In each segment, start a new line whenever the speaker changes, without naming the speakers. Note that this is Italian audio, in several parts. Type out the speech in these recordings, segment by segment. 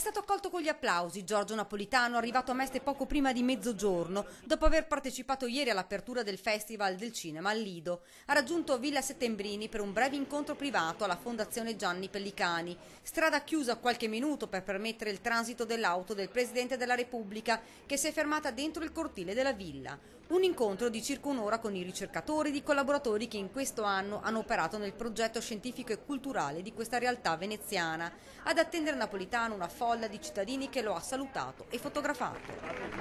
stato accolto con gli applausi Giorgio Napolitano, arrivato a Mestre poco prima di mezzogiorno, dopo aver partecipato ieri all'apertura del Festival del Cinema al Lido. Ha raggiunto Villa Settembrini per un breve incontro privato alla Fondazione Gianni Pellicani. Strada chiusa qualche minuto per permettere il transito dell'auto del Presidente della Repubblica, che si è fermata dentro il cortile della villa. Un incontro di circa un'ora con i ricercatori ed i collaboratori che in questo anno hanno operato nel progetto scientifico e culturale di questa realtà veneziana. Ad attendere Napolitano una folla di cittadini che lo ha salutato e fotografato.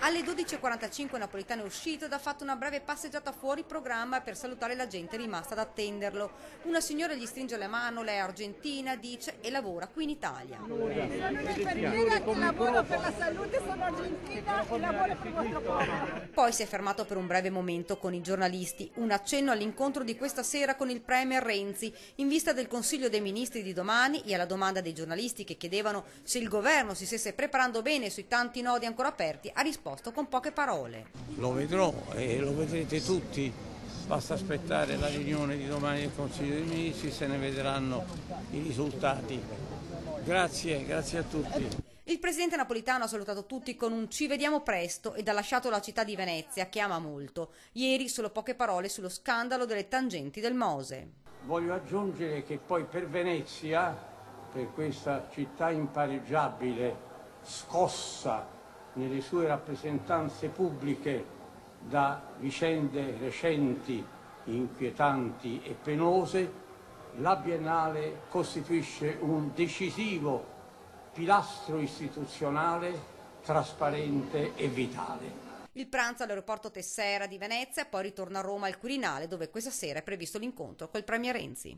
Alle 12:45 Napolitano è uscito ed ha fatto una breve passeggiata fuori programma per salutare la gente rimasta ad attenderlo. Una signora gli stringe la mano, lei è argentina, dice, e lavora qui in Italia.
Sono un'infermiera che lavoro per la salute, sono argentina e lavoro per il vostro popolo.
Poi si è fermato per un breve momento con i giornalisti, un accenno all'incontro di questa sera con il premier Renzi, in vista del Consiglio dei Ministri di domani, e alla domanda dei giornalisti che chiedevano se il governo si stesse preparando bene sui tanti nodi ancora aperti, ha risposto con poche parole.
Lo vedrò e lo vedrete tutti, basta aspettare la riunione di domani del Consiglio dei Ministri, se ne vedranno i risultati. Grazie a tutti.
Il presidente Napolitano ha salutato tutti con un "ci vediamo presto" ed ha lasciato la città di Venezia, che ama molto. Ieri solo poche parole sullo scandalo delle tangenti del Mose.
Voglio aggiungere che poi per Venezia, per questa città impareggiabile, scossa nelle sue rappresentanze pubbliche da vicende recenti, inquietanti e penose, la Biennale costituisce un decisivo pilastro istituzionale, trasparente e vitale.
Il pranzo all'aeroporto Tessera di Venezia, poi ritorna a Roma al Quirinale, dove questa sera è previsto l'incontro col premier Renzi.